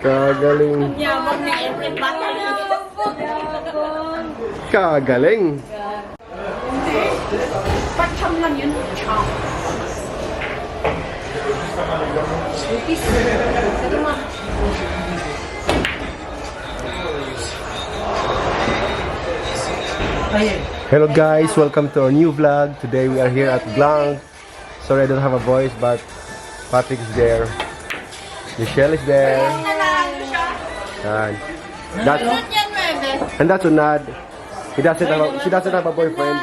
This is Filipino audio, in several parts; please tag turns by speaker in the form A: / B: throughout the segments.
A: Kagaling.
B: Yabang ni every battery.
A: Kagaling.
B: Hindi. Pacham lang yun. Cham. Sweeties. Sige ma.
A: Hello guys, welcome to our new vlog. Today we are here at Gland. Sorry I don't have a voice, but Patrick is there. Michelle is there. And that's Unad. She doesn't have a boyfriend.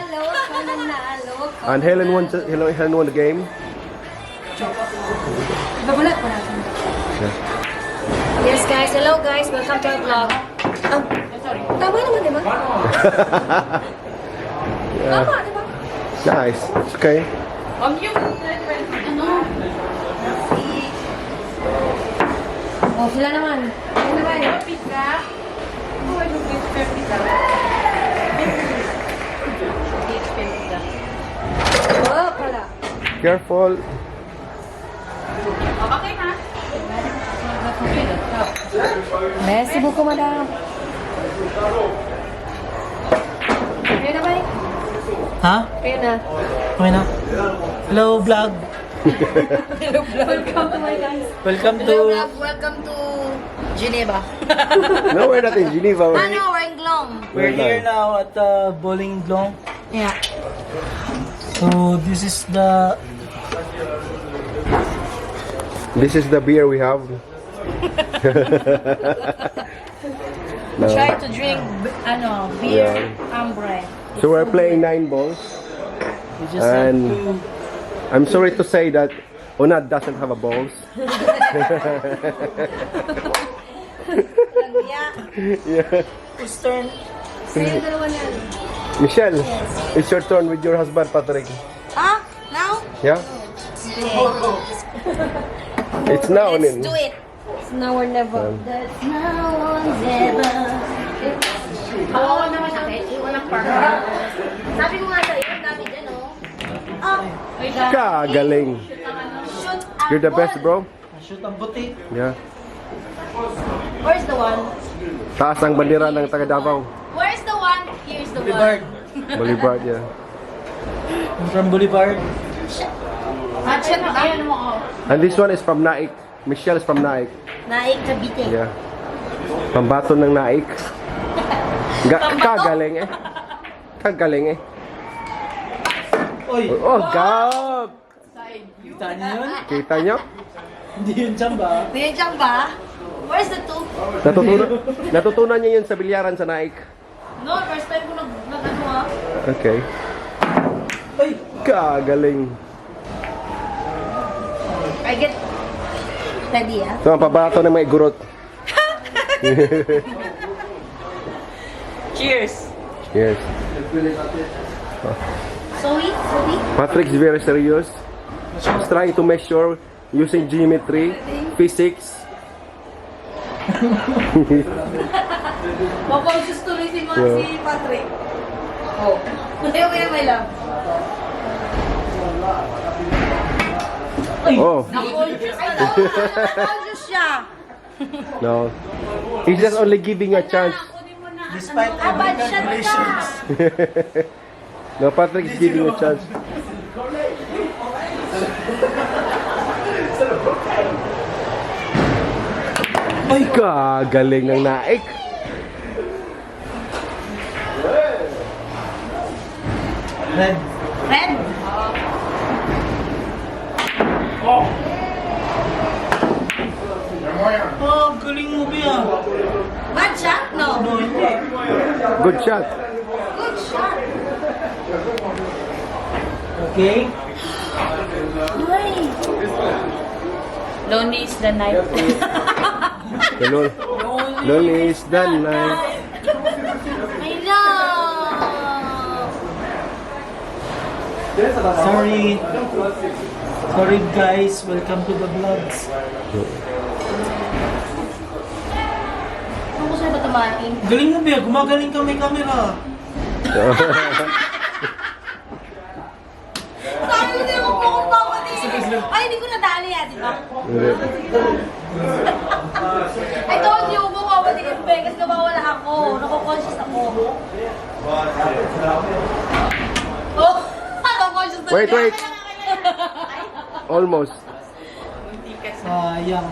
A: And Helen won the game.
C: Yes guys, hello guys, welcome to our vlog. Tama naman, di ba? Tama, di ba?
A: Nice. It's okay.
C: Oh, sila naman. Sila naman. Oh, pala.
A: Careful.
B: Okay na.
C: Merci beaucoup, madam. Kaya na ba eh?
D: Ha?
C: Kaya na.
D: Okay na. Hello vlog.
C: Hello vlog. Welcome to my guys.
D: Welcome to...
C: Hello vlog, welcome to Geneva.
A: No, we're not in Geneva.
C: Ah, no, we're in Glong.
D: We're here now at the bowling Gland.
C: Yeah.
D: So this is the...
A: This is the beer we have. No.
C: Try to drink, beer,
A: Yeah.
C: ambre.
A: So we're playing 9 balls.
D: We just have
A: And
D: to...
A: I'm sorry to say that Unad doesn't have a balls. Yeah.
D: Whose turn?
C: Sa'yo dalawa na.
A: Michelle, it's your turn with your husband, Patrick.
C: Ah, now?
A: Yeah? It's now.
C: Let's do it. It's now or never. That's now or never.
B: Kawawa naman sakit. Walang partner.
C: Sabi ko nga sa'yo, ang dami dyan, oh.
A: Kagaling.
C: Shoot at
A: You're the best, bro.
D: Shoot ang buti.
A: Yeah.
C: Where's the one?
A: Taas ang bandera ng taga Davao.
C: Where's the one? Here's the
D: Boulevard.
C: one.
A: Boulevard, yeah.
D: I'm from Boulevard.
C: Action mo,
B: Ayan mo.
A: And this one is from Naik. Michelle is from Naik.
C: Naik Cavite.
A: Yeah. Pambato ng Naik. Kagaling eh. Kagaling eh.
D: Oy!
A: Oh, God!
D: Kita niyo yun?
A: Kita nyo?
D: Hindi yun chamba.
C: Pinagyan ba? Where's the two?
A: Natutunan niya yun sa bilyaran sa Naik.
C: No, first time ko nag-ano ah.
A: Okay.
D: Oy!
A: Kagaling.
C: I get ready ah.
A: Ito ang pabato ng may gurot.
D: Cheers!
A: Yes.
C: Sweet.
A: Patrick is very serious. He's trying to measure using geometry, physics.
C: Maponsys tuloy si Patrick. Oh. Okay, my love.
A: Oh,
C: Naponsys ka lang. Naponsys siya.
A: no. He's just only giving you a chance.
D: Despite every
C: Bad shot
D: calculations.
A: No, Patrick is giving you a chance. Ay, kagaling ng Naik.
D: Red.
C: Red.
D: Oh, galing mo ba?
C: Bad shot? No.
D: No, hindi.
A: Good shot.
C: Good shot.
D: Okay.
C: Ay.
B: Lonely is the night.
A: Lonely is the night.
C: I love.
D: Sorry. Sorry guys, welcome to the vlogs.
C: Ano ko sa'yo ba tumating?
D: Galing mo ba? Gumagaling ka may camera.
C: Sabi ko din ako pumunta din. Ay, hindi ko nadali di ba?
A: Hindi.
C: Ay, ako. Nako-conscious ako. Oh! Nako-conscious talaga.
A: Wait. Almost.
D: Sayang.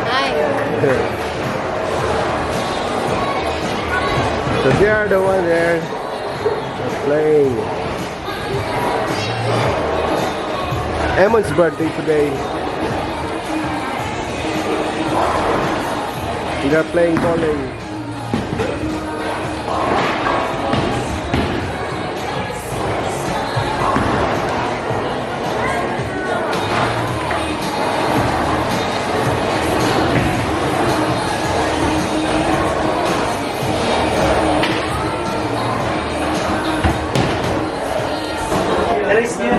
C: Ay.
A: So they are the one there playing. Eamon's birthday today. They are playing bowling.
D: Alis niya.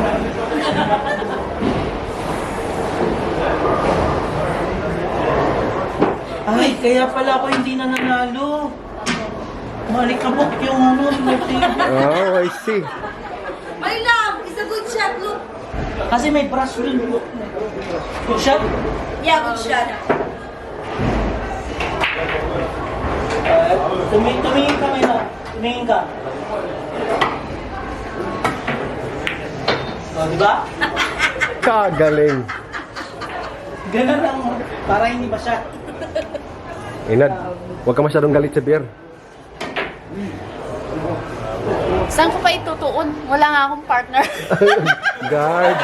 D: Ay, kaya pala ako hindi na nanalo. Malikabok yung motive.
A: Oh, I see.
C: My love, it's a good shot, look.
D: Kasi may brush dun. Good shot?
C: Yeah, good shot.
D: Tumingin ka ngayon. Tumingin ka. O, diba?
A: Kagaling.
D: Ganun lang. Para hindi ba siya?
A: Inad, huwag ka masyadong galit sa beer.
B: Saan ko pa itutuon? Wala nga akong partner.
A: Guard.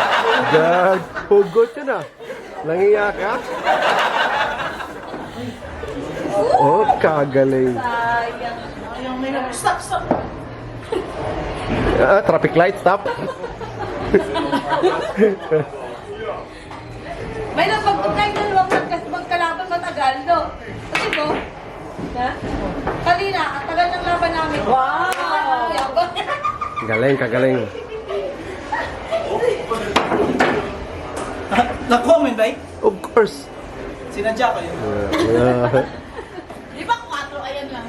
A: Hugot yun ah. Nangiyak ka? Oh, kagaling.
D: Ayun, may stop.
A: Traffic light, stop.
C: May love, pag tayo dalawang magkalaban matagal, no? Kasi mo, ha? Kanina, ang tagal ng laban namin. Wow!
A: Galing, kagaling.
D: Na-comment ba eh?
A: Of course.
D: Sinadya ko yun.
C: Di ba 4? Ayan lang.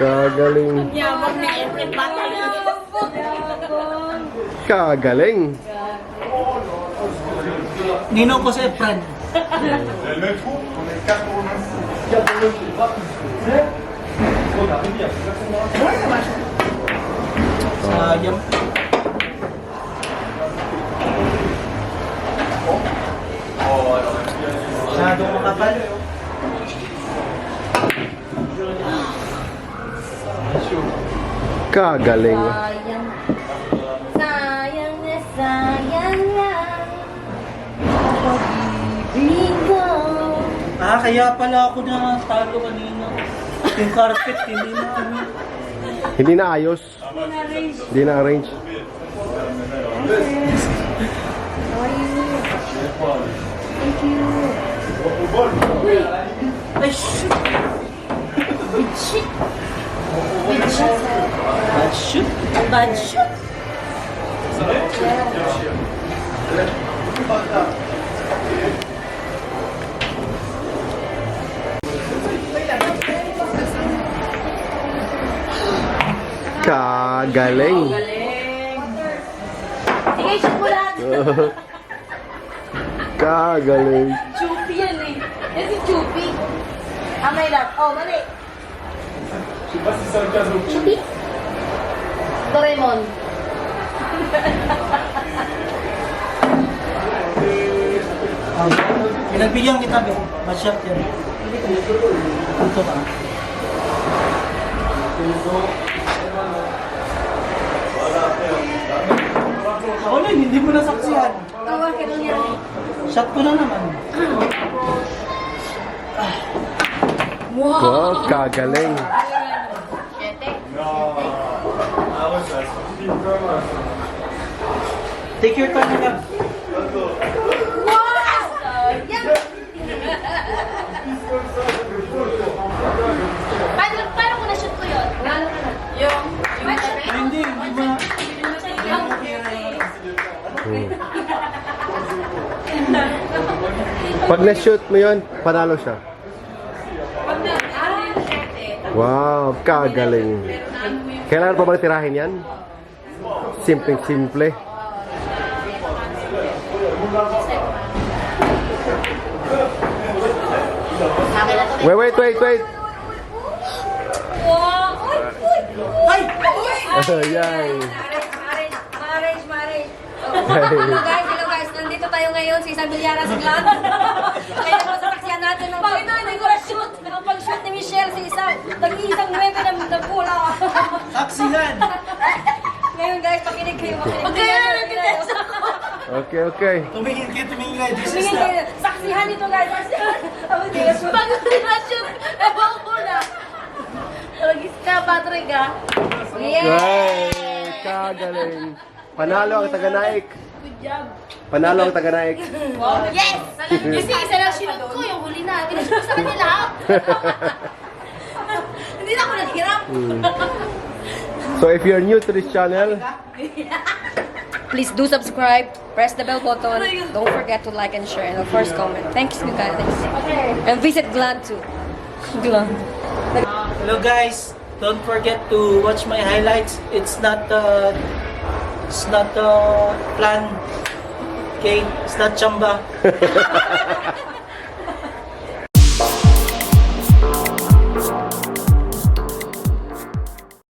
A: Kagaling.
C: Yabang na every battle.
A: Kagaling.
D: Nino ko sa friend. Sayang. Masyadong makapal.
A: Kagaling.
C: Sayang. Sayang na sayang lang. Pag-ibig ko.
D: Kaya pala ako na talo kanina. Yung carpet, hindi na ano.
A: Hindi na ayos. Hindi na arrange.
C: Thank you.
D: Ay, shoot!
C: Big shit. Big shit.
D: Bad shoot!
C: Bad shit.
A: Kagaling.
C: Sige, shoot mo lahat.
A: Kagaling.
C: Chupi yan eh. Yan si Chupi. May love. Oh, mali. Chupi. Doraemon.
D: Pinagbigyan kita, be. Bad shot yan. Ito ka. Ako na, hindi mo nasaksihan.
C: Tawa ka lang yan.
D: Shot ko na naman.
A: Wow, kagaling.
D: Take your time, Gab.
C: Paano ko na-shoot ko yun? Yung
D: Hindi mo na.
A: Pag na-shoot mo yun, panalo siya. Wow, kagaling. Kailangan pa bang tirahin yan? Simpleng-simple. Wait.
C: Wow!
D: Ay!
A: Ayan.
C: Marriage. Hello guys, nandito tayo ngayon sa isang bilyara sa Gland. Kaya po sasaksihan natin ng pag-shoot. Ang pag-shoot ni Michelle sa isang 9 na pula.
D: Saksihan!
C: Ngayon guys, pakinig kayo.
A: Okay.
D: Tumingin kayo. This is
C: Tumingin
D: the...
C: kayo. Saksihan ito guys.
B: Pag na-shoot, ewan ko na. Lagis ka, Patrick ah.
A: Ay, kagaling. Panalo ang taga-Naik.
B: Good job.
A: Panalo ang taga-Naik.
B: Yes! Kasi isa lang sinunod ko, yung huli na. Pinashoot ko sa kanila. Hindi na ako naghirap.
A: So if you're new to this channel,
C: Please do subscribe, press the bell button, don't forget to like and share, and of course comment. Thanks you guys. And visit Gland too. Gland.
D: Hello guys, don't forget to watch my highlights. It's not plan. Okay, it's not chamba.